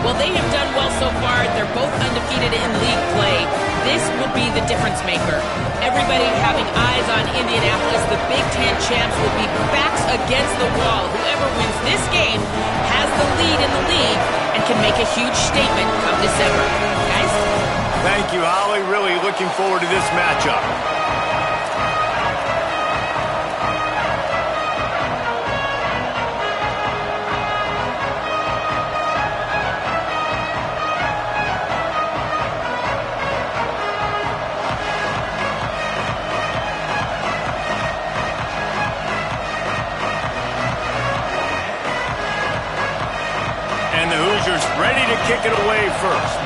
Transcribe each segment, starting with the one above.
Well, they have done well so far. They're both undefeated in league play. This will be the difference maker. Everybody having eyes on Indianapolis. The Big Ten champs will be backs against the wall. Whoever wins this game has the lead in the league and can make a huge statement come December. Guys? Thank you, Holly. Really looking forward to this matchup. And the Hoosiers ready to kick it away first.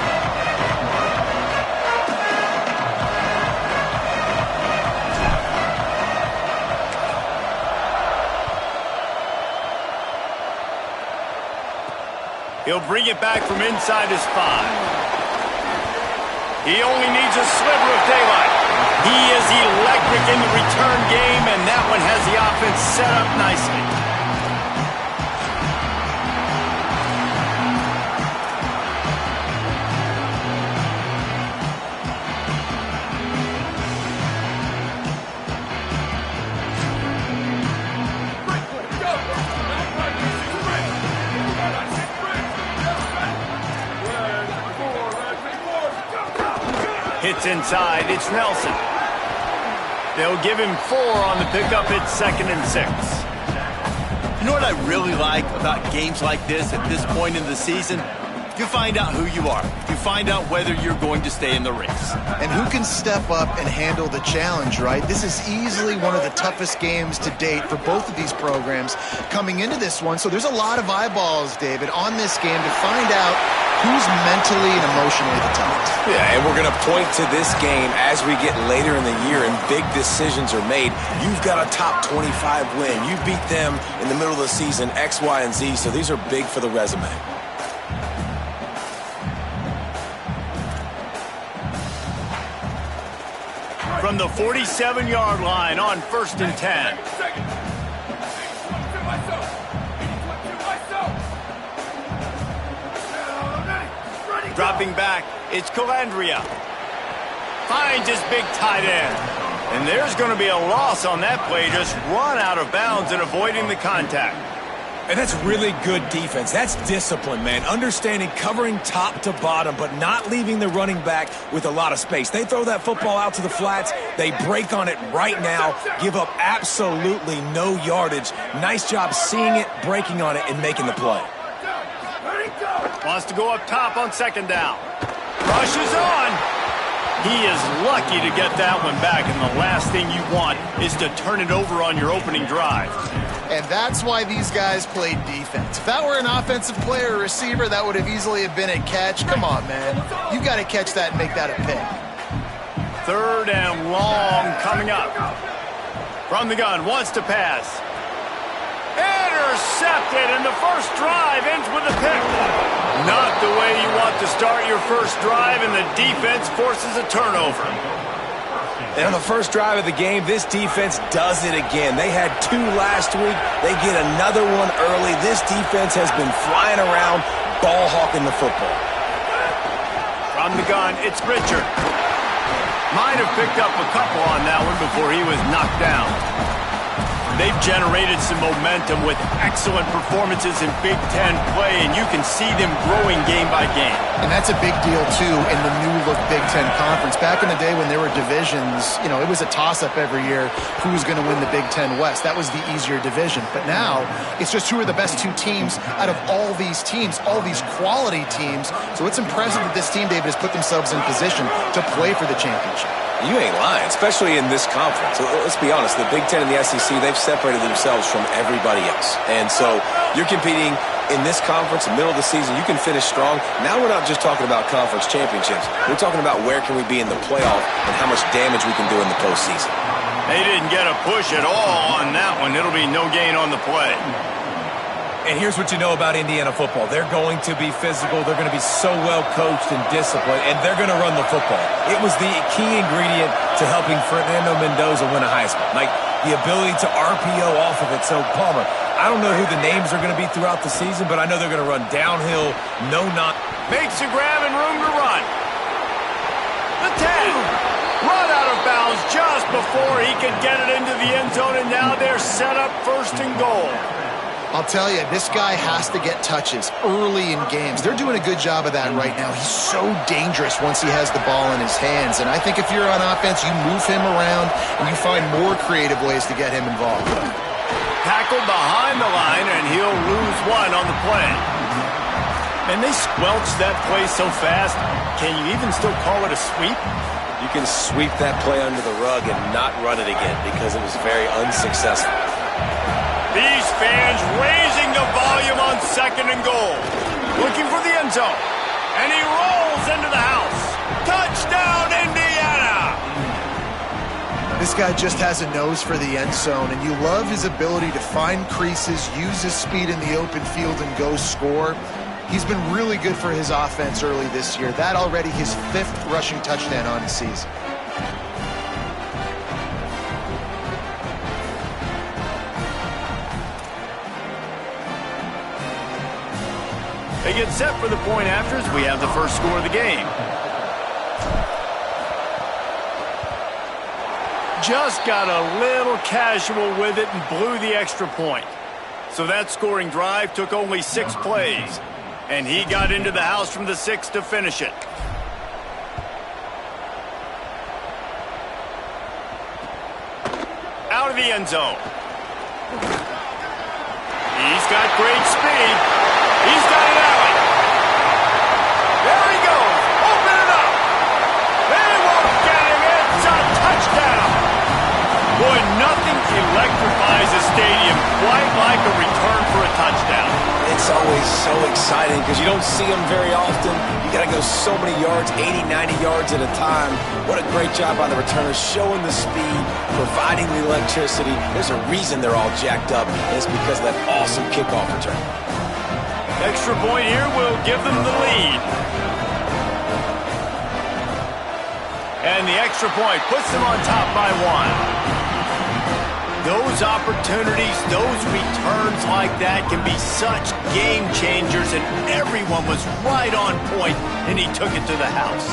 He'll bring it back from inside his 5. He only needs a sliver of daylight. He is electric in the return game, and that one has the offense set up nicely. Hits inside, it's Nelson. They'll give him 4 on the pickup. It's 2nd and 6. You know what I really like about games like this at this point in the season? You find out who you are. You find out whether you're going to stay in the race. And who can step up and handle the challenge, right? This is easily one of the toughest games to date for both of these programs coming into this one. So there's a lot of eyeballs, David, on this game to find out who's mentally and emotionally the toughest. Yeah, and we're going to point to this game as we get later in the year and big decisions are made. You've got a top 25 win. You beat them in the middle of the season, X, Y, and Z, so these are big for the resume. From the 47-yard line on 1st and 10. Dropping back, it's Calandria. Finds his big tight end. And there's going to be a loss on that play. Just run out of bounds and avoiding the contact. And that's really good defense. That's discipline, man. Understanding covering top to bottom, but not leaving the running back with a lot of space. They throw that football out to the flats. They break on it right now, give up absolutely no yardage. Nice job seeing it, breaking on it, and making the play. Wants to go up top on 2nd down. Rushes on. He is lucky to get that one back, and the last thing you want is to turn it over on your opening drive. And that's why these guys played defense. If that were an offensive player or receiver, that would have easily have been a catch. Come on, man. You've got to catch that and make that a pick. 3rd and long coming up. From the gun, wants to pass. Intercepted, and the first drive ends with a pick. Not the way you want to start your first drive, and the defense forces a turnover. And on the first drive of the game, this defense does it again. They had 2 last week. They get another one early. This defense has been flying around, ball hawking the football. From the gun, it's Richard. Might have picked up a couple on that one before he was knocked down. They've generated some momentum with excellent performances in Big Ten play, and you can see them growing game by game. And that's a big deal, too, in the new-look Big Ten Conference. Back in the day when there were divisions, you know, it was a toss-up every year who was going to win the Big Ten West. That was the easier division. But now, it's just who are the best 2 teams out of all these teams, all these quality teams. So it's impressive that this team, David, has put themselves in position to play for the championship. You ain't lying, especially in this conference. Let's be honest, the Big Ten and the SEC, they've separated themselves from everybody else. And so you're competing in this conference, middle of the season, you can finish strong. Now we're not just talking about conference championships. We're talking about where can we be in the playoff and how much damage we can do in the postseason. They didn't get a push at all on that one. It'll be no gain on the play. And here's what you know about Indiana football. They're going to be physical. They're going to be so well coached and disciplined, and they're going to run the football. It was the key ingredient to helping Fernando Mendoza win a Heisman. Like the ability to RPO off of it. So, Palmer, I don't know who the names are going to be throughout the season, but I know they're going to run downhill, Makes a grab and room to run. The 10. Run out of bounds just before he could get it into the end zone, and now they're set up first and goal. I'll tell you, this guy has to get touches early in games. They're doing a good job of that right now. He's so dangerous once he has the ball in his hands. And I think if you're on offense, you move him around and you find more creative ways to get him involved. Tackled behind the line, and he'll lose one on the play. And they squelched that play so fast, can you even still call it a sweep? You can sweep that play under the rug and not run it again because it was very unsuccessful. These fans raising the volume on second and goal. Looking for the end zone. And he rolls into the house. Touchdown, Indiana! This guy just has a nose for the end zone, and you love his ability to find creases, use his speed in the open field, and go score. He's been really good for his offense early this year. That already his 5th rushing touchdown on the season. They get set for the point afters. We have the first score of the game. Just got a little casual with it and blew the extra point. So that scoring drive took only 6 plays. And he got into the house from the 6 to finish it. Out of the end zone. He's got great speed. He's got an alley. There he goes. Open it up. They won't get him. It's a touchdown. Boy, nothing electrifies a stadium quite like a return for a touchdown. It's always so exciting because you don't see them very often. You got to go so many yards, 80, 90 yards at a time. What a great job by the returners, showing the speed, providing the electricity. There's a reason they're all jacked up, and it's because of that awesome kickoff return. Extra point here will give them the lead. And the extra point puts them on top by 1. Those opportunities, those returns like that can be such game changers, and everyone was right on point, and he took it to the house.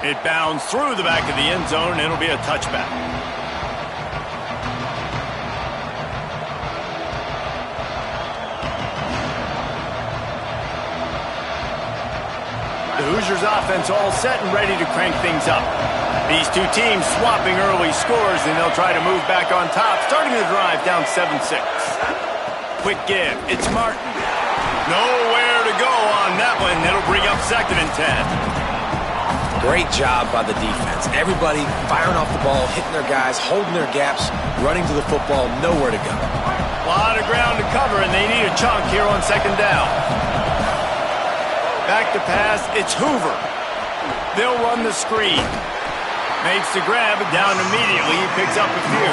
It bounds through the back of the end zone, and it'll be a touchback. The Hoosiers offense all set and ready to crank things up. These two teams swapping early scores, and they'll try to move back on top, starting the drive down 7-6. Quick give. It's Martin. Nowhere to go on that one. It'll bring up 2nd and 10. Great job by the defense. Everybody firing off the ball, hitting their guys, holding their gaps, running to the football, nowhere to go. A lot of ground to cover, and they need a chunk here on 2nd down. Back to pass, it's Hoover. They'll run the screen. Makes the grab, down immediately. He picks up a few.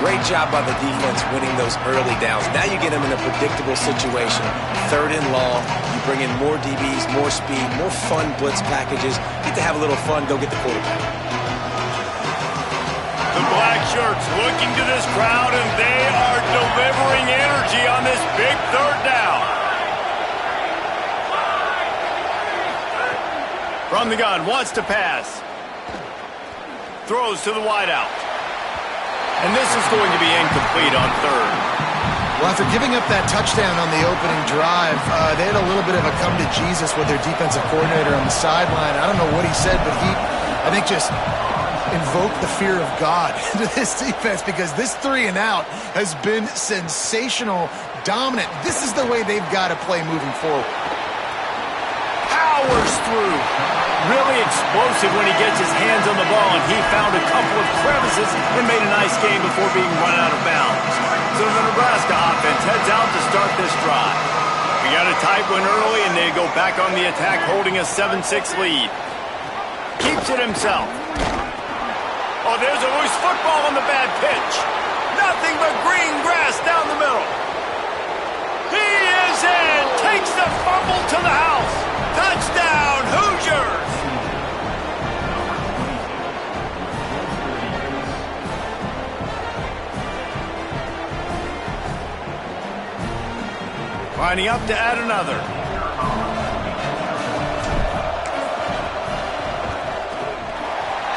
Great job by the defense winning those early downs. Now you get them in a predictable situation. 3rd and long. You bring in more DBs, more speed, more fun blitz packages. Get to have a little fun. Go get the quarterback. The black shirts looking to this crowd, and they are delivering energy on this big 3rd down. From the gun, wants to pass. Throws to the wideout. And this is going to be incomplete on 3rd. Well, after giving up that touchdown on the opening drive, they had a little bit of a come to Jesus with their defensive coordinator on the sideline. I don't know what he said, but he, I think, just invoked the fear of God into this defense, because this 3 and out has been sensational, dominant. This is the way they've got to play moving forward. Powers through. Really explosive when he gets his hands on the ball, and he found a couple of crevices and made a nice game before being run out of bounds. So the Nebraska offense heads out to start this drive. We got a tight one early, and they go back on the attack, holding a 7-6 lead. Keeps it himself. Oh, there's a loose football on the bad pitch. Nothing but green grass down the middle. He is in. Takes the fumble to the house. Touchdown, Hoosiers. Lining up to add another.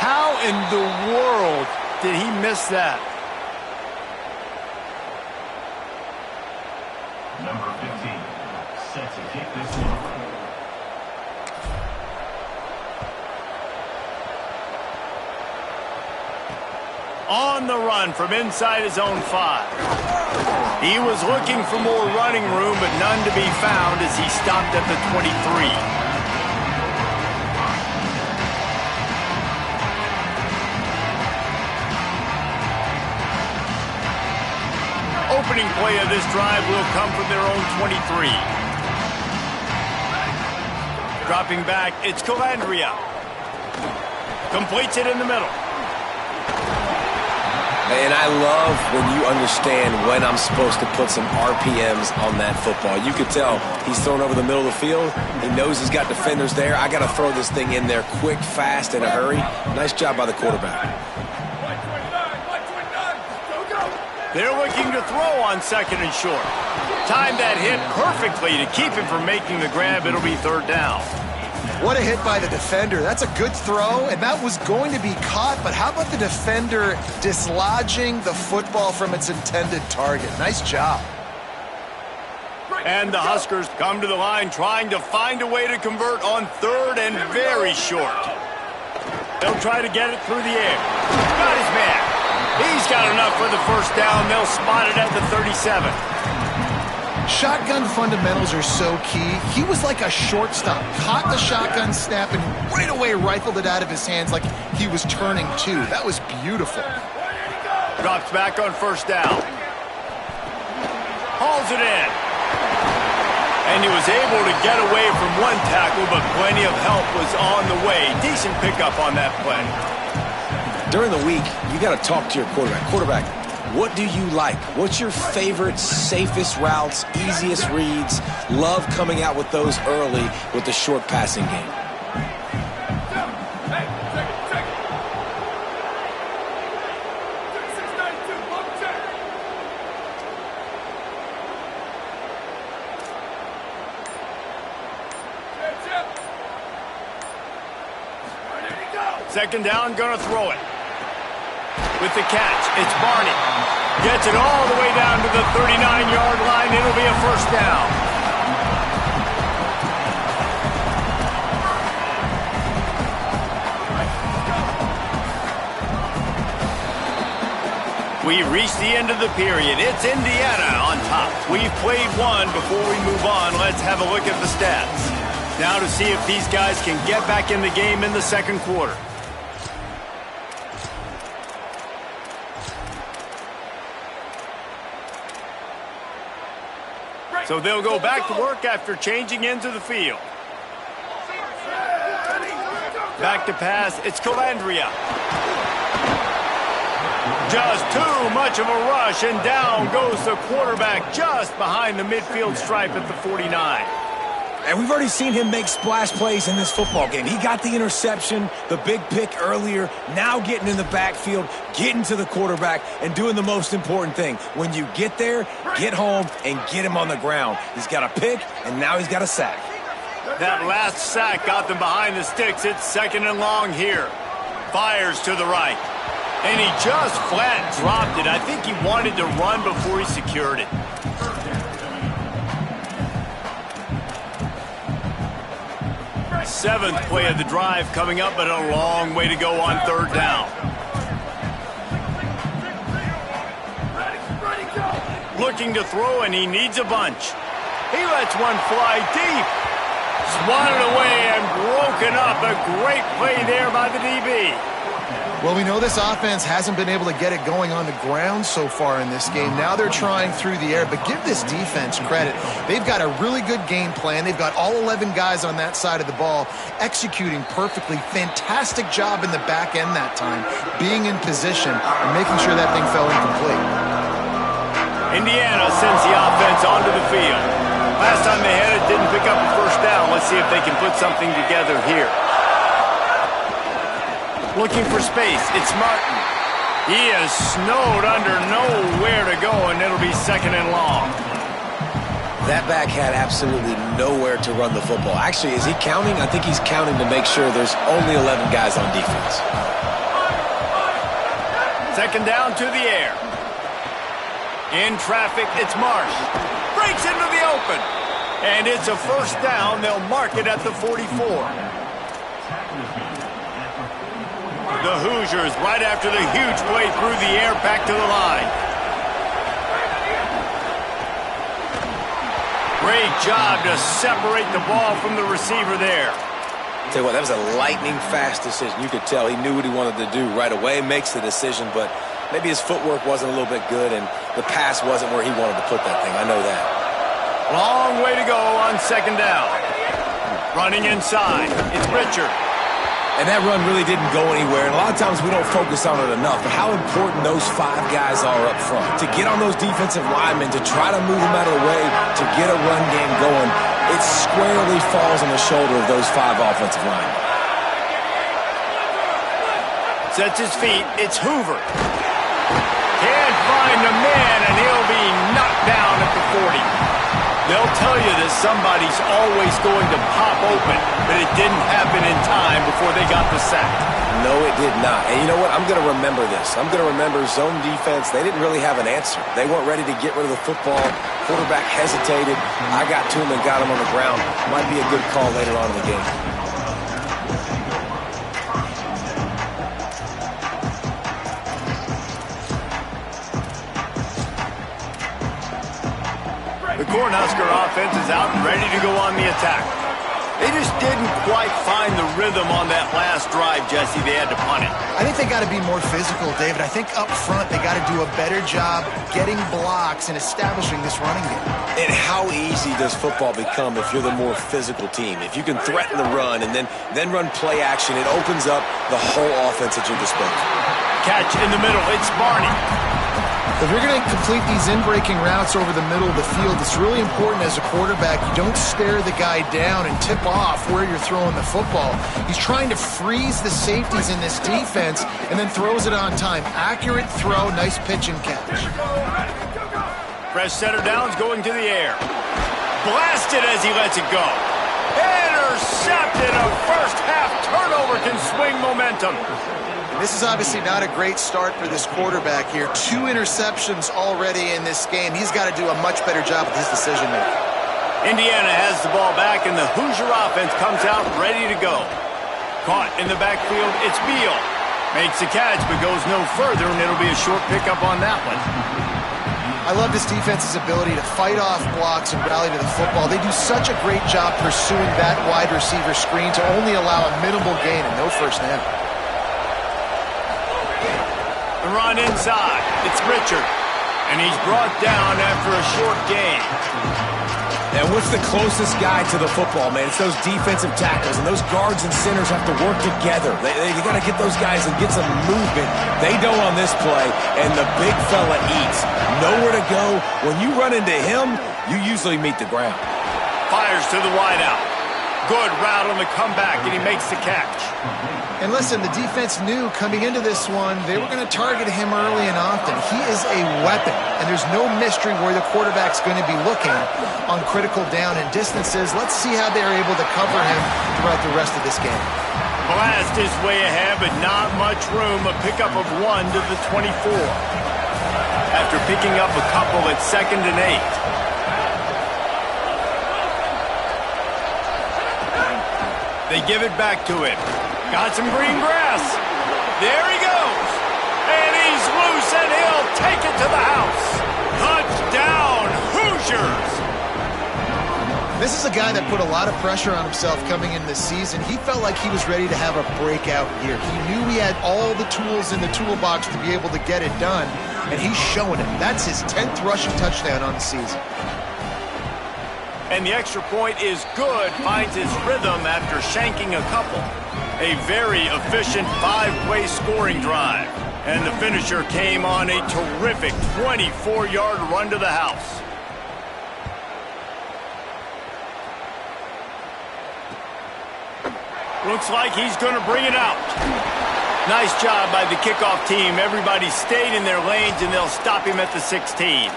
How in the world did he miss that? Number 15, set to kick this one. On the run from inside his own 5. He was looking for more running room, but none to be found as he stopped at the 23. Opening play of this drive will come from their own 23. Dropping back, it's Calandria. Completes it in the middle. And I love when you understand when I'm supposed to put some RPMs on that football. You could tell he's thrown over the middle of the field. He knows he's got defenders there. I got to throw this thing in there quick, fast, in a hurry. Nice job by the quarterback. They're looking to throw on 2nd and short. Timed that hit perfectly to keep him from making the grab. It'll be 3rd down. What a hit by the defender. That's a good throw, and that was going to be caught, but how about the defender dislodging the football from its intended target? Nice job. And the Huskers come to the line trying to find a way to convert on 3rd and very short. They'll try to get it through the air. Got his man. He's got enough for the 1st down. They'll spot it at the 37. Shotgun fundamentals are so key. He was like a shortstop, caught the shotgun snap and right away rifled it out of his hands like he was turning 2. That was beautiful. Drops back on 1st down. Hauls it in. And he was able to get away from one tackle, but plenty of help was on the way. Decent pickup on that play. During the week, you got to talk to your quarterback. Quarterback, what do you like? What's your favorite, safest routes, easiest reads? Love coming out with those early with the short passing game. Second down, gonna throw it. With the catch, it's Barney. Gets it all the way down to the 39-yard line. It'll be a 1st down. We reach the end of the period. It's Indiana on top. We've played one. Before we move on, let's have a look at the stats. Now to see if these guys can get back in the game in the 2nd quarter. So they'll go back to work after changing into the field. Back to pass, it's Calandria. Just too much of a rush, and down goes the quarterback just behind the midfield stripe at the 49. And we've already seen him make splash plays in this football game. He got the interception, the big pick earlier, now getting in the backfield, getting to the quarterback, and doing the most important thing. When you get there, get home and get him on the ground. He's got a pick, and now he's got a sack. That last sack got them behind the sticks. It's 2nd and long here. Fires to the right. And he just flat dropped it. I think he wanted to run before he secured it. Seventh play of the drive coming up, but a long way to go on 3rd down. Looking to throw, and he needs a bunch. He lets one fly deep. Swatted away and broken up. A great play there by the DB. Well, we know this offense hasn't been able to get it going on the ground so far in this game. Now they're trying through the air, but give this defense credit. They've got a really good game plan. They've got all 11 guys on that side of the ball executing perfectly. Fantastic job in the back end that time, being in position and making sure that thing fell incomplete. Indiana sends the offense onto the field. Last time they had it, didn't pick up a first down. Let's see if they can put something together here. Looking for space. It's Martin. He is snowed under, nowhere to go, and it'll be second and long. That back had absolutely nowhere to run the football. Actually, is he counting? I think he's counting to make sure there's only 11 guys on defense. Second down to the air. In traffic, it's Marsh. Breaks into the open. And it's a first down. They'll mark it at the 44. The Hoosiers, right after the huge play through the air, back to the line. Great job to separate the ball from the receiver there. Tell you what, that was a lightning-fast decision. You could tell he knew what he wanted to do right away, makes the decision, but maybe his footwork wasn't a little bit good, and the pass wasn't where he wanted to put that thing. I know that. Long way to go on second down. Running inside, it's Richard. And that run really didn't go anywhere, and a lot of times we don't focus on it enough, but how important those 5 guys are up front. To get on those defensive linemen, to try to move them out of the way, to get a run game going, it squarely falls on the shoulder of those 5 offensive linemen. Sets his feet, it's Hoover. Can't find the man, and he'll be knocked down at the 40. They'll tell you that somebody's always going to pop open, but it didn't happen in time before they got the sack. No, it did not. And you know what? I'm going to remember this. I'm going to remember zone defense. They didn't really have an answer. They weren't ready to get rid of the football. Quarterback hesitated. I got to him and got him on the ground. Might be a good call later on in the game. The Cornhusker offense is out and ready to go on the attack. They just didn't quite find the rhythm on that last drive, Jesse. They had to punt it. I think they got to be more physical, David. I think up front they got to do a better job getting blocks and establishing this running game. And how easy does football become if you're the more physical team? If you can threaten the run and then run play action, it opens up the whole offense at your disposal. Catch in the middle. It's Barney. If you're going to complete these in-breaking routes over the middle of the field, it's really important as a quarterback you don't stare the guy down and tip off where you're throwing the football. He's trying to freeze the safeties in this defense and then throws it on time. Accurate throw, nice pitch and catch. Fresh setter downs going to the air. Blasted as he lets it go. Intercepted. A first half turnover can swing momentum. This is obviously not a great start for this quarterback here. 2 interceptions already in this game. He's got to do a much better job with his decision-making. Indiana has the ball back, and the Hoosier offense comes out ready to go. Caught in the backfield, it's Beal. Makes the catch, but goes no further, and it'll be a short pickup on that one. I love this defense's ability to fight off blocks and rally to the football. They do such a great job pursuing that wide receiver screen to only allow a minimal gain and no first down. The run inside. It's Richard. And he's brought down after a short gain. And what's the closest guy to the football, man? It's those defensive tackles, and those guards and centers have to work together. They got to get those guys and get some movement. They don't on this play, and the big fella eats. Nowhere to go. When you run into him, you usually meet the ground. Fires to the wideout. Good route on the comeback, and he makes the catch. And listen, the defense knew coming into this one, they were going to target him early and often. He is a weapon, and there's no mystery where the quarterback's going to be looking on critical down and distances. Let's see how they're able to cover him throughout the rest of this game. Blast is way ahead, but not much room. A pickup of 1 to the 24. After picking up a couple at 2nd and 8. They give it back to him. Got some green grass. There he goes. And he's loose, and he'll take it to the house. Touchdown, Hoosiers. This is a guy that put a lot of pressure on himself coming into this season. He felt like he was ready to have a breakout year. He knew he had all the tools in the toolbox to be able to get it done, and he's showing it. That's his 10th rushing touchdown on the season. And the extra point is good, finds his rhythm after shanking a couple. A very efficient 5-way scoring drive. And the finisher came on a terrific 24-yard run to the house. Looks like he's going to bring it out. Nice job by the kickoff team. Everybody stayed in their lanes, and they'll stop him at the 16.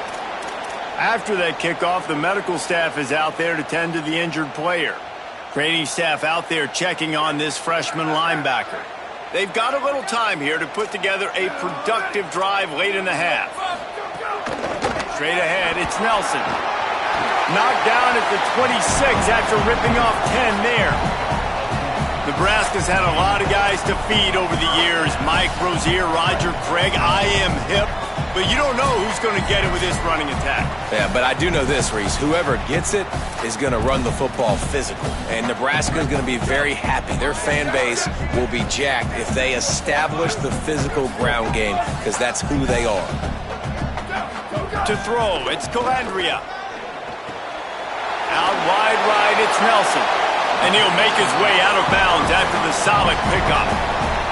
After that kickoff, the medical staff is out there to tend to the injured player. Training staff out there checking on this freshman linebacker. They've got a little time here to put together a productive drive late in the half. Straight ahead, it's Nelson. Knocked down at the 26 after ripping off 10 there. Nebraska's had a lot of guys to feed over the years. Mike Rozier, Roger Craig, I am hip. But you don't know who's going to get it with this running attack. Yeah, but I do know this, Reese. Whoever gets it is going to run the football physical. And Nebraska is going to be very happy. Their fan base will be jacked if they establish the physical ground game, because that's who they are. To throw, it's Calandria. Out wide right, it's Nelson. And he'll make his way out of bounds after the solid pickup.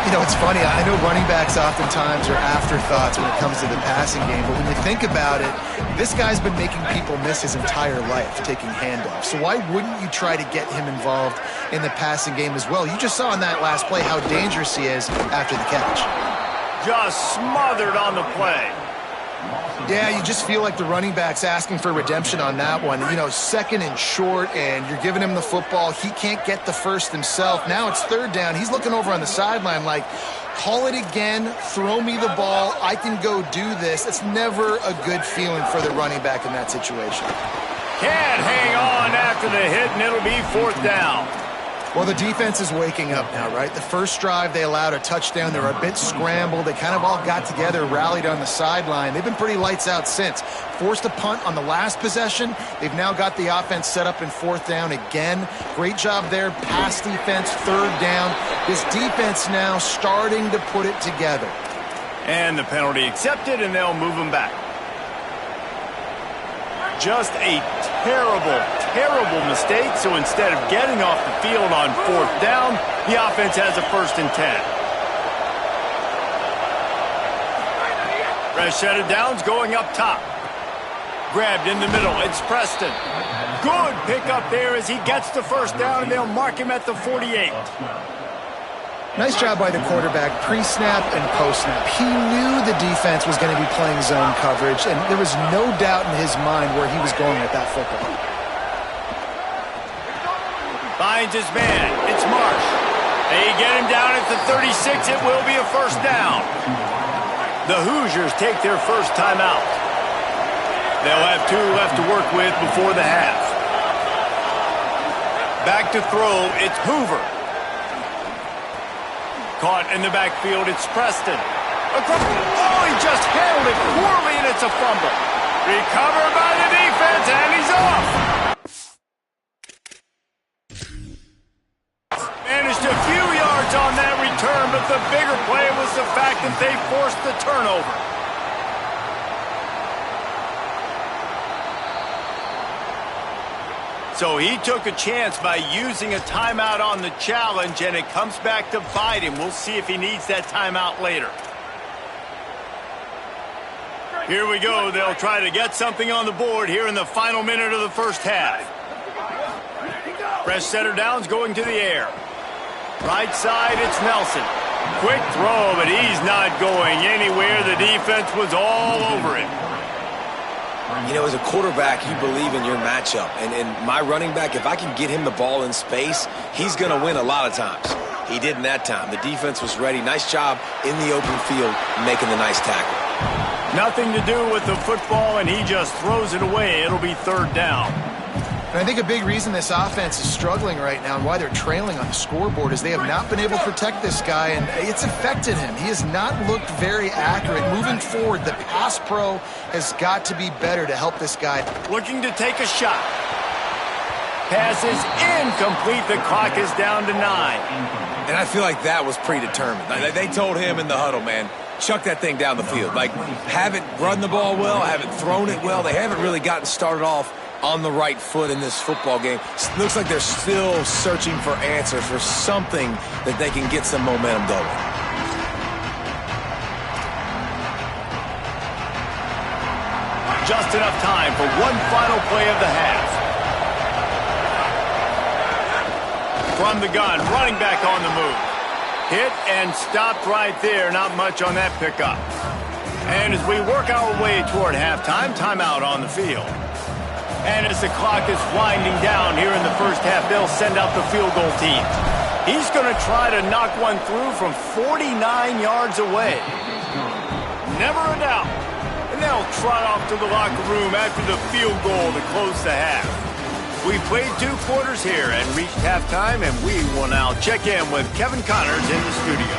You know, it's funny. I know running backs oftentimes are afterthoughts when it comes to the passing game, but when you think about it, this guy's been making people miss his entire life taking handoffs. So why wouldn't you try to get him involved in the passing game as well? You just saw in that last play how dangerous he is after the catch. Just smothered on the play. Yeah, you just feel like the running back's asking for redemption on that one. You know, second and short, and you're giving him the football. He can't get the first himself. Now it's third down. He's looking over on the sideline like, call it again, throw me the ball, I can go do this. It's never a good feeling for the running back in that situation. Can't hang on after the hit, and it'll be fourth down. Well, the defense is waking up now, right? The first drive, they allowed a touchdown. They were a bit scrambled. They kind of all got together, rallied on the sideline. They've been pretty lights out since. Forced a punt on the last possession. They've now got the offense set up in fourth down again. Great job there. Pass defense, third down. This defense now starting to put it together. And the penalty accepted, and they'll move him back. Just a terrible mistake, so instead of getting off the field on fourth down, the offense has a 1st and 10. Fresh set of downs going up top. Grabbed in the middle, it's Preston. Good pickup there as he gets the first down, and they'll mark him at the 48. Nice job by the quarterback, pre-snap and post-snap. He knew the defense was going to be playing zone coverage, and there was no doubt in his mind where he was going with that football. Finds his man. It's Marsh. They get him down at the 36. It will be a first down. The Hoosiers take their first timeout. They'll have 2 left to work with before the half. Back to throw, it's Hoover. Caught in the backfield, it's Preston. Oh, he just handled it poorly, and it's a fumble. Recovered by the defense, and he's off. Managed a few yards on that return, but the bigger play was the fact that they forced the turnover. So he took a chance by using a timeout on the challenge, and it comes back to bite him. We'll see if he needs that timeout later. Here we go. They'll try to get something on the board here in the final minute of the first half. Fresh setter downs going to the air. Right side, it's Nelson. Quick throw, but he's not going anywhere. The defense was all over him. You know, as a quarterback, you believe in your matchup. And my running back, if I can get him the ball in space, he's going to win a lot of times. He didn't that time. The defense was ready. Nice job in the open field making the nice tackle. Nothing to do with the football, and he just throws it away. It'll be third down. And I think a big reason this offense is struggling right now and why they're trailing on the scoreboard is they have not been able to protect this guy, and it's affected him. He has not looked very accurate. Moving forward, the pass pro has got to be better to help this guy. Looking to take a shot. Pass is incomplete. The clock is down to 9. And I feel like that was predetermined. They told him in the huddle, man, chuck that thing down the field. Like, haven't run the ball well, haven't thrown it well. They haven't really gotten started off on the right foot in this football game. Looks like they're still searching for answers, for something that they can get some momentum going. just enough time for one final play of the half. From the gun, running back on the move. Hit and stopped right there. Not much on that pickup. And as we work our way toward halftime, timeout on the field. And as the clock is winding down here in the first half, they'll send out the field goal team. He's going to try to knock one through from 49 yards away. Never a doubt. And they'll trot off to the locker room after the field goal to close the half. We played 2 quarters here and reached halftime, and we will now check in with Kevin Connors in the studio.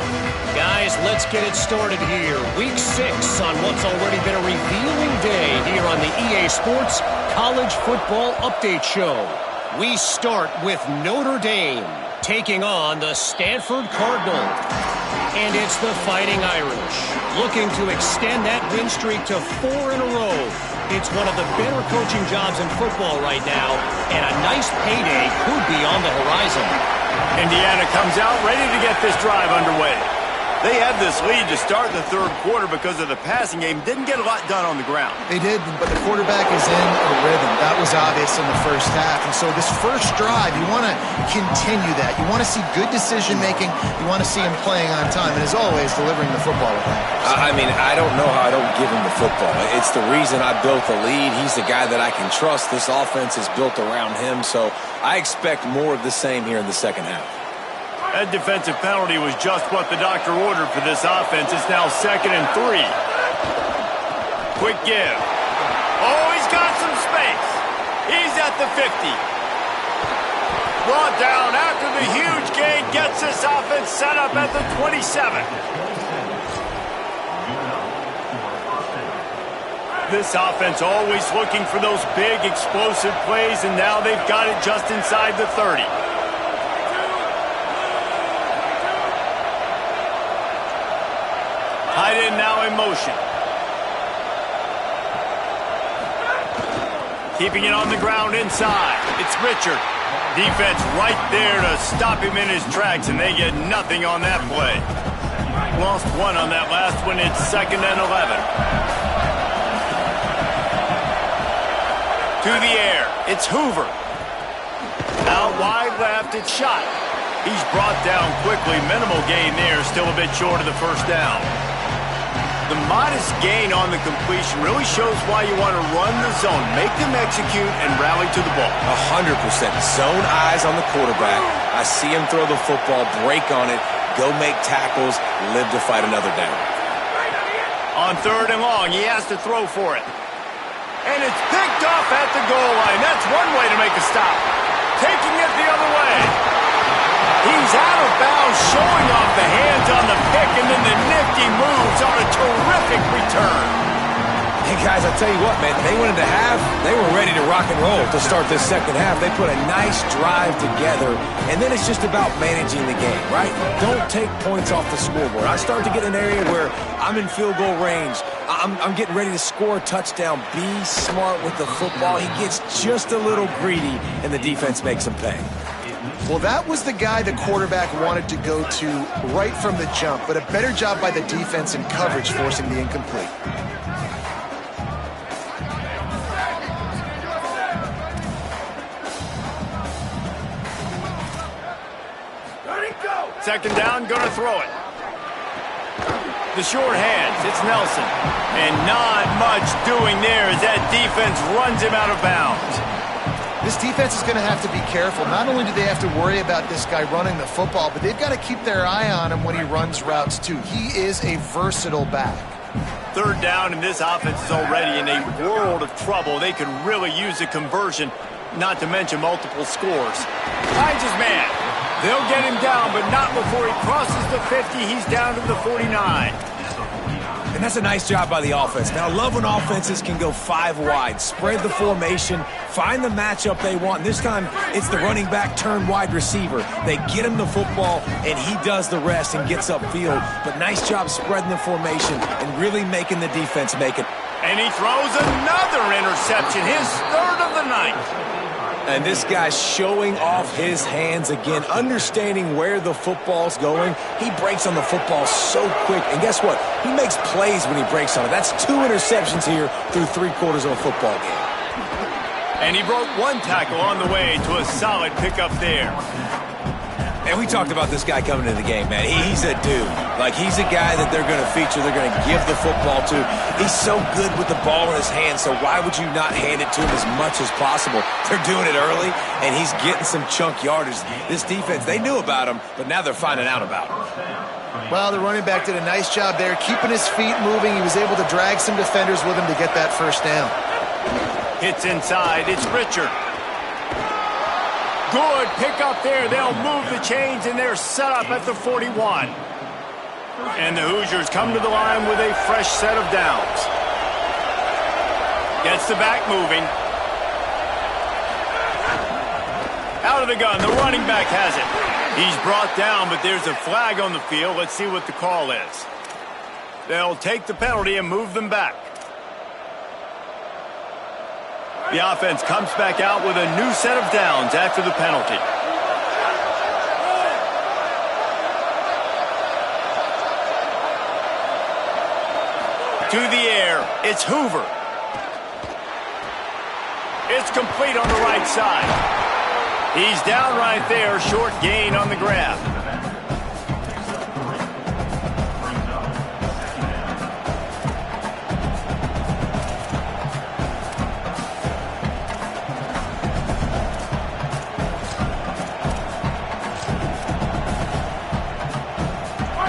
Guys, let's get it started here. Week 6 on what's already been a revealing day here on the EA Sports College Football Update Show. We start with Notre Dame taking on the Stanford Cardinal. And it's the Fighting Irish looking to extend that win streak to 4 in a row. It's one of the better coaching jobs in football right now, and a nice payday could be on the horizon. Indiana comes out ready to get this drive underway. They had this lead to start the third quarter because of the passing game. Didn't get a lot done on the ground. They did, but the quarterback is in a rhythm. That was obvious in the first half. And so this first drive, you want to continue that. You want to see good decision-making. You want to see him playing on time. And as always, delivering the football with him. I mean, I don't know how I don't give him the football. It's the reason I built the lead. He's the guy that I can trust. This offense is built around him. So I expect more of the same here in the second half. That defensive penalty was just what the doctor ordered for this offense. It's now 2nd and 3. Quick give. Oh, he's got some space. He's at the 50. Brought down after the huge gain. Gets this offense set up at the 27. This offense always looking for those big explosive plays, and now they've got it just inside the 30. Tight end now in motion. Keeping it on the ground inside. It's Richard. Defense right there to stop him in his tracks, and they get nothing on that play. Lost one on that last one. It's 2nd and 11. To the air. It's Hoover. Out wide left. It's Shot. He's brought down quickly. Minimal gain there. Still a bit short of the first down. The modest gain on the completion really shows why you want to run the zone, make them execute, and rally to the ball. 100%. Zone eyes on the quarterback. I see him throw the football, break on it, go make tackles, live to fight another down. On 3rd and long, he has to throw for it. And it's picked off at the goal line. That's one way to make a stop. Taking it the other way. He's out of bounds, showing off the hands on the pick, and then the nifty moves on a terrific return. Hey, guys, I tell you what, man, they went into half. They were ready to rock and roll to start this second half. They put a nice drive together, and then it's just about managing the game, right? Don't take points off the scoreboard. I start to get in an area where I'm in field goal range. I'm getting ready to score a touchdown. Be smart with the football. He gets just a little greedy, and the defense makes him pay. Well, that was the guy the quarterback wanted to go to right from the jump, but a better job by the defense in coverage, forcing the incomplete. Second down, gonna throw it. The short hands, it's Nelson. And not much doing there as that defense runs him out of bounds. This defense is going to have to be careful. Not only do they have to worry about this guy running the football, but they've got to keep their eye on him when he runs routes too. He is a versatile back. 3rd down, and this offense is already in a world of trouble. They could really use a conversion, not to mention multiple scores. Finds his man. They'll get him down, but not before he crosses the 50. He's down to the 49. And that's a nice job by the offense. Now, I love when offenses can go 5 wide, spread the formation, find the matchup they want. And this time, it's the running back turned wide receiver. They get him the football, and he does the rest and gets upfield. But nice job spreading the formation and really making the defense make it. And he throws another interception, his 3rd of the night. And this guy's showing off his hands again, understanding where the football's going. He breaks on the football so quick. And guess what? He makes plays when he breaks on it. That's 2 interceptions here through 3/4 of a football game. And he broke 1 tackle on the way to a solid pickup there. And we talked about this guy coming into the game, man. He's a dude. Like, he's a guy that they're going to feature, they're going to give the football to. He's so good with the ball in his hands, so why would you not hand it to him as much as possible? They're doing it early, and he's getting some chunk yardage. This defense, they knew about him, but now they're finding out about him. Well, the running back did a nice job there, keeping his feet moving. He was able to drag some defenders with him to get that first down. Hits inside. It's Richard. Good pick up there. They'll move the chains, and they're set up at the 41. And the Hoosiers come to the line with a fresh set of downs. Gets the back moving. Out of the gun. The running back has it. He's brought down, but there's a flag on the field. Let's see what the call is. They'll take the penalty and move them back. The offense comes back out with a new set of downs after the penalty. To the air, it's Hoover. It's complete on the right side. He's down right there, short gain on the grab.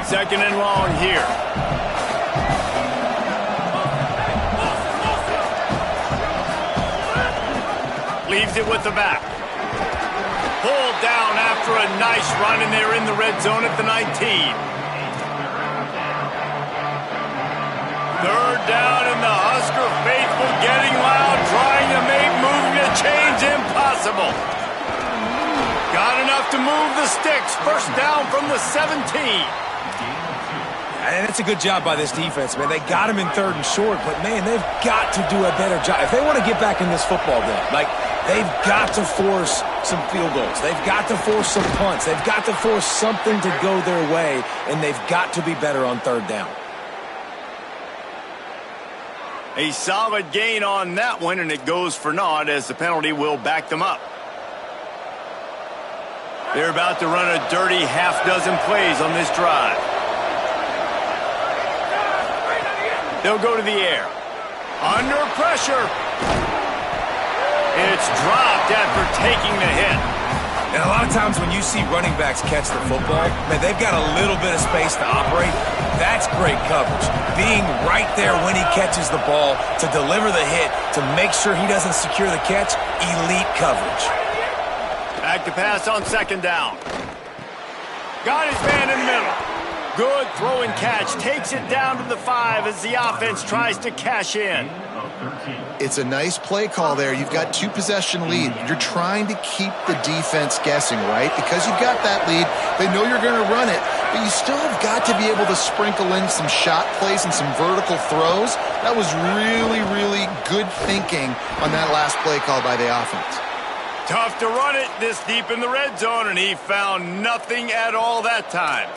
Second and long here. Leaves it with the back. Pulled down after a nice run, and they're in the red zone at the 19. Third down, and the Husker faithful getting loud, trying to make moving the chains impossible. Got enough to move the sticks. First down from the 17. And it's a good job by this defense, man. They got him in 3rd and short, but, man, they've got to do a better job. If they want to get back in this football game, like, they've got to force some field goals. They've got to force some punts. They've got to force something to go their way, and they've got to be better on 3rd down. A solid gain on that one, and it goes for naught as the penalty will back them up. They're about to run a dirty half-dozen plays on this drive. They'll go to the air. Under pressure. It's dropped after taking the hit. And a lot of times when you see running backs catch the football, man, they've got a little bit of space to operate. That's great coverage. Being right there when he catches the ball to deliver the hit, to make sure he doesn't secure the catch, elite coverage. Back to pass on 2nd down. Got his man in the middle. Good throw and catch. Takes it down to the 5 as the offense tries to cash in. It's a nice play call there. You've got 2-possession lead. You're trying to keep the defense guessing, right? Because you've got that lead. They know you're going to run it, but you still have got to be able to sprinkle in some shot plays and some vertical throws. That was really, really good thinking on that last play call by the offense. Tough to run it this deep in the red zone, and he found nothing at all that time.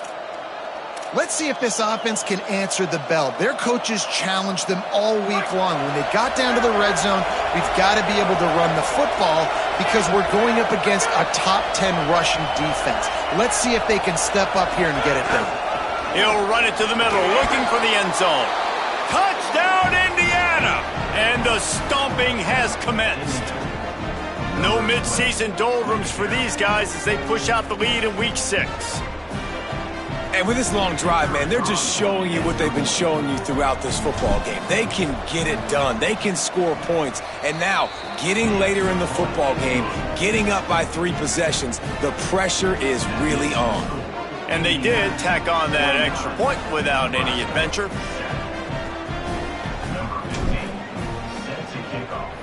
Let's see if this offense can answer the bell. Their coaches challenged them all week long. When they got down to the red zone, we've got to be able to run the football because we're going up against a top 10 rushing defense. Let's see if they can step up here and get it done. He'll run it to the middle, looking for the end zone. Touchdown, Indiana! And the stomping has commenced. No midseason doldrums for these guys as they push out the lead in Week 6. And with this long drive, man, they're just showing you what they've been showing you throughout this football game. They can get it done. They can score points. And now, getting later in the football game, getting up by 3 possessions, the pressure is really on. And they did tack on that extra point without any adventure. Set to kick off.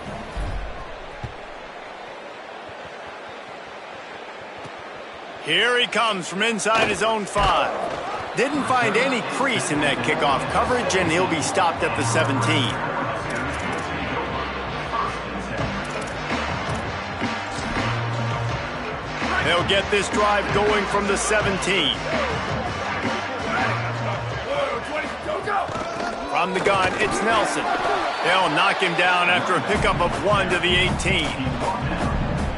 Here he comes from inside his own 5. Didn't find any crease in that kickoff coverage, and he'll be stopped at the 17. They'll get this drive going from the 17. From the gun, it's Nelson. They'll knock him down after a pickup of 1 to the 18.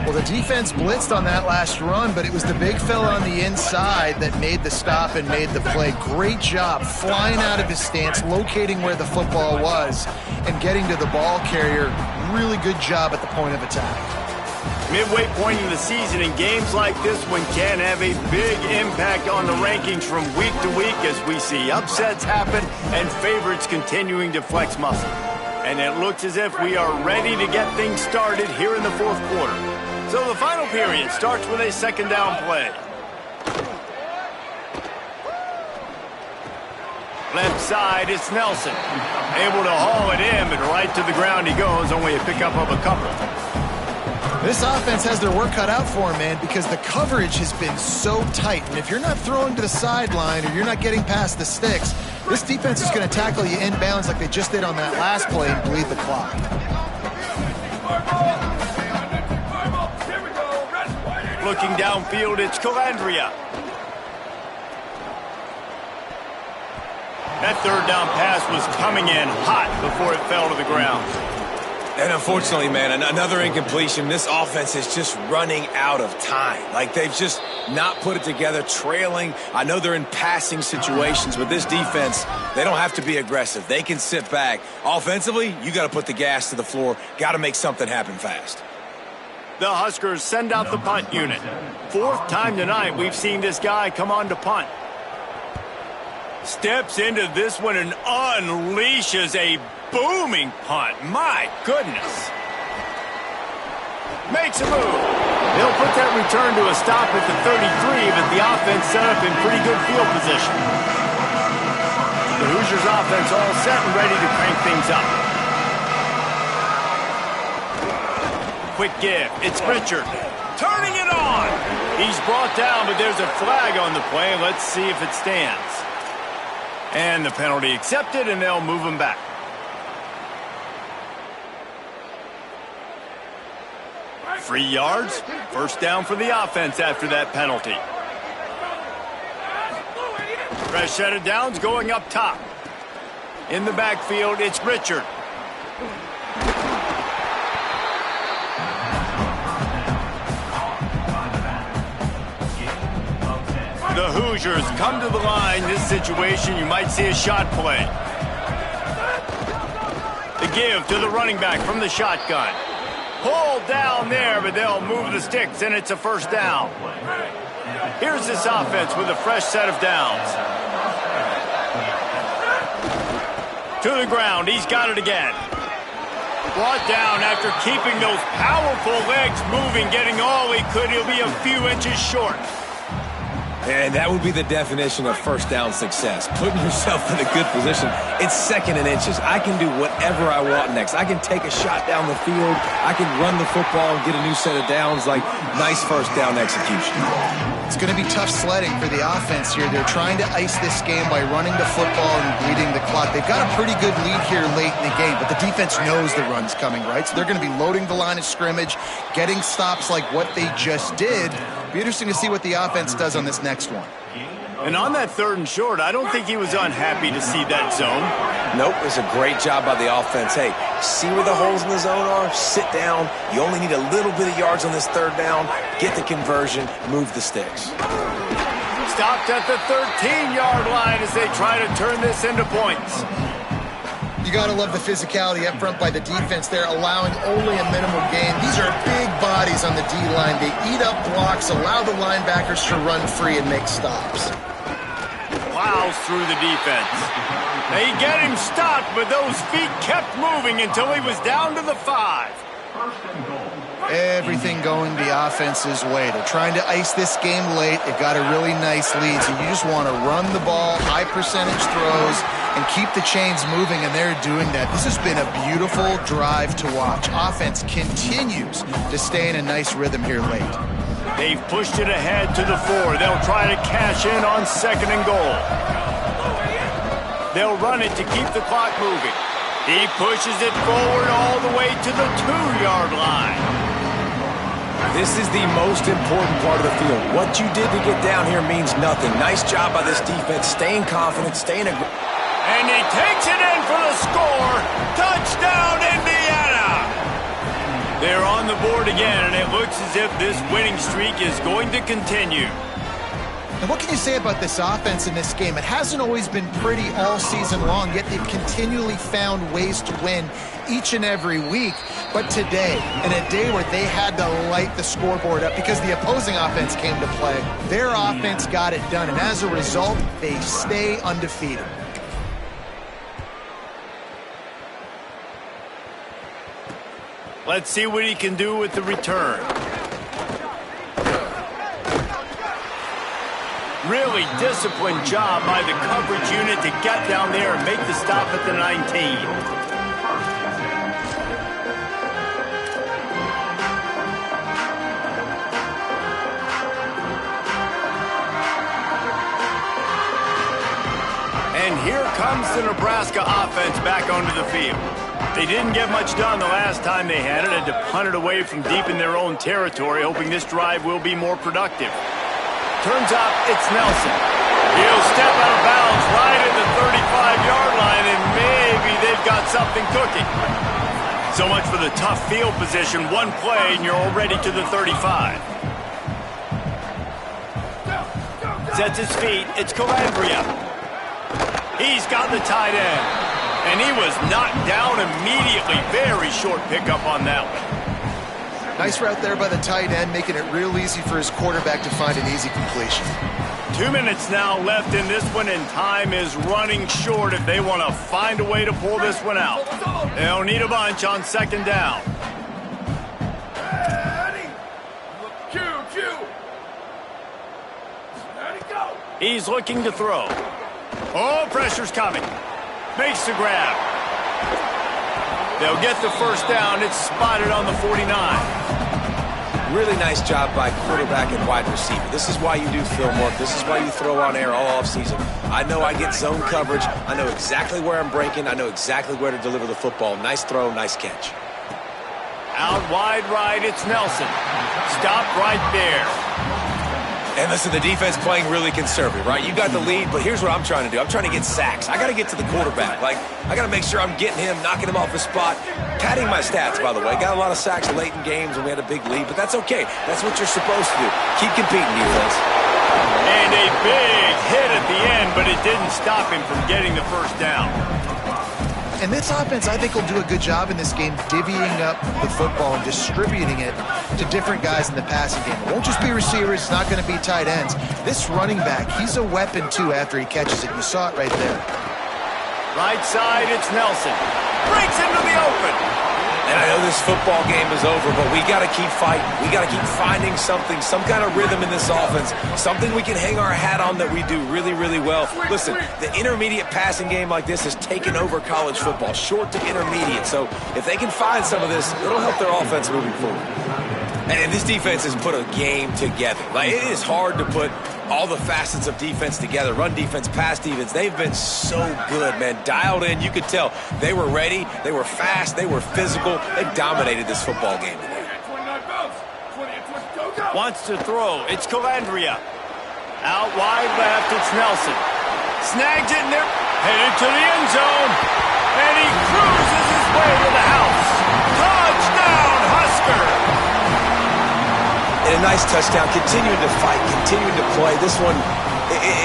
Well, the defense blitzed on that last run, but it was the big fella on the inside that made the stop and made the play. Great job flying out of his stance, locating where the football was, and getting to the ball carrier. Really good job at the point of attack. Midway point in the season, and games like this one can have a big impact on the rankings from week to week as we see upsets happen and favorites continuing to flex muscle. And it looks as if we are ready to get things started here in the fourth quarter. So the final period starts with a second down play. Left side, it's Nelson. Able to haul it in, but right to the ground he goes, only a pickup of a couple. This offense has their work cut out for them, man, because the coverage has been so tight. And if you're not throwing to the sideline or you're not getting past the sticks, this defense is going to tackle you inbounds like they just did on that last play and bleed the clock. Looking downfield, it's Calandria. That third down pass was coming in hot before it fell to the ground. And unfortunately, man, another incompletion. This offense is just running out of time. Like, they've just not put it together, trailing. I know they're in passing situations, but this defense, they don't have to be aggressive. They can sit back. Offensively, you got to put the gas to the floor. Got to make something happen fast. The Huskers send out the punt unit. Fourth time tonight we've seen this guy come on to punt. Steps into this one and unleashes a booming punt. My goodness. Makes a move. They'll put that return to a stop at the 33, but the offense set up in pretty good field position. The Hoosiers offense all set and ready to crank things up. Quick give. It's Richard. Turning it on. He's brought down, but there's a flag on the play. Let's see if it stands. And the penalty accepted, and they'll move him back. Free yards. First down for the offense after that penalty. Fresh set of downs going up top. In the backfield, it's Richard. The Hoosiers come to the line. This situation, you might see a shot play. The give to the running back from the shotgun. Pulled down there, but they'll move the sticks, and it's a first down. Here's this offense with a fresh set of downs. To the ground. He's got it again. Brought down after keeping those powerful legs moving, getting all he could. He'll be a few inches short. And that would be the definition of first down success. Putting yourself in a good position. It's second and inches. I can do whatever I want next. I can take a shot down the field. I can run the football and get a new set of downs. Like, nice first down execution. It's going to be tough sledding for the offense here. They're trying to ice this game by running the football and bleeding the clock. They've got a pretty good lead here late in the game, but the defense knows the run's coming, right? So they're going to be loading the line of scrimmage, getting stops like what they just did. Be interesting to see what the offense does on this next one. And on that third and short, I don't think he was unhappy to see that zone. Nope, it's a great job by the offense. Hey, see where the holes in the zone are? Sit down. You only need a little bit of yards on this third down. Get the conversion. Move the sticks. Stopped at the 13-yard line as they try to turn this into points. You got to love the physicality up front by the defense there, allowing only a minimal gain. These are big bodies on the D-line. They eat up blocks, allow the linebackers to run free and make stops. Plows through the defense. They get him stopped, but those feet kept moving until he was down to the 5. Everything going the offense's way. They're trying to ice this game late. They've got a really nice lead, so you just want to run the ball, high percentage throws, and keep the chains moving, and they're doing that. This has been a beautiful drive to watch. Offense continues to stay in a nice rhythm here late. They've pushed it ahead to the 4. They'll try to cash in on second and goal. They'll run it to keep the clock moving. He pushes it forward all the way to the 2-yard line. This is the most important part of the field. What you did to get down here means nothing. Nice job by this defense, staying confident, staying aggressive. And he takes it in for the score. Touchdown, Indiana! They're on the board again, and it looks as if this winning streak is going to continue. And what can you say about this offense in this game? It hasn't always been pretty all season long, yet they've continually found ways to win each and every week. But today, in a day where they had to light the scoreboard up because the opposing offense came to play, their offense got it done. And as a result, they stay undefeated. Let's see what he can do with the return. Really disciplined job by the coverage unit to get down there and make the stop at the 19. And here comes the Nebraska offense back onto the field. They didn't get much done the last time they had it, had to punt it away from deep in their own territory, hoping this drive will be more productive. Turns out it's Nelson. He'll step out of bounds right at the 35-yard line, and maybe they've got something cooking. So much for the tough field position. One play, and you're already to the 35. Sets his feet. It's Calandria. He's got the tight end. And he was knocked down immediately. Very short pickup on that one. Nice route there by the tight end, making it real easy for his quarterback to find an easy completion. 2 minutes now left in this one, and time is running short if they want to find a way to pull this one out. They'll need a bunch on second down. He's looking to throw. Oh, pressure's coming. Makes the grab. They'll get the first down. It's spotted on the 49. Really nice job by quarterback and wide receiver. This is why you do film work. This is why you throw on air all offseason. I know I get zone coverage. I know exactly where I'm breaking. I know exactly where to deliver the football. Nice throw, nice catch. Out wide right, it's Nelson. Stop right there. And listen, the defense playing really conservative, right? You got the lead, but here's what I'm trying to do. I'm trying to get sacks. I got to get to the quarterback. Like, I got to make sure I'm getting him, knocking him off his spot. Padding my stats, by the way. Got a lot of sacks late in games when we had a big lead, but that's okay. That's what you're supposed to do. Keep competing, defense. And a big hit at the end, but it didn't stop him from getting the first down. And this offense, I think, will do a good job in this game divvying up the football and distributing it to different guys in the passing game. It won't just be receivers. It's not going to be tight ends. This running back, he's a weapon, too, after he catches it. You saw it right there. Right side, it's Nelson. Breaks into the open. And I know this football game is over, but we got to keep fighting. We got to keep finding something, some kind of rhythm in this offense, something we can hang our hat on that we do really, really well. Listen, the intermediate passing game like this has taken over college football, short to intermediate. So if they can find some of this, it'll help their offense moving forward. And this defense has put a game together. Like, it is hard to put all the facets of defense together. Run defense, pass defense. They've been so good, man. Dialed in. You could tell they were ready. They were fast. They were physical. They dominated this football game today. Wants to throw. It's Calandria. Out wide left, it's Nelson. Snags it, and they're headed to the end zone. And he cruises his way to the house. Touchdown, Husker! And a nice touchdown, continuing to fight, continuing to play. This one,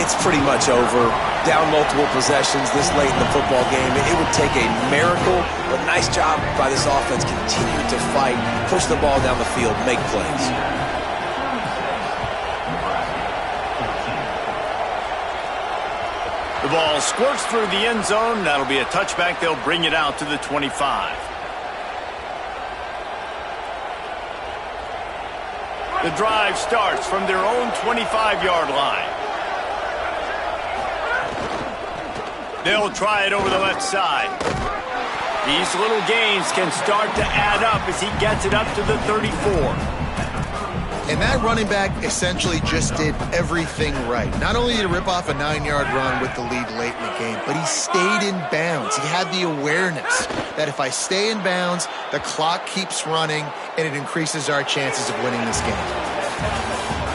it's pretty much over. Down multiple possessions this late in the football game. It would take a miracle, but nice job by this offense, continuing to fight, push the ball down the field, make plays. The ball squirts through the end zone. That'll be a touchback. They'll bring it out to the 25. The drive starts from their own 25-yard line. They'll try it over the left side. These little gains can start to add up as he gets it up to the 34. And that running back essentially just did everything right. Not only did he rip off a 9-yard run with the lead late in the game, but he stayed in bounds. He had the awareness that if I stay in bounds, the clock keeps running, and it increases our chances of winning this game.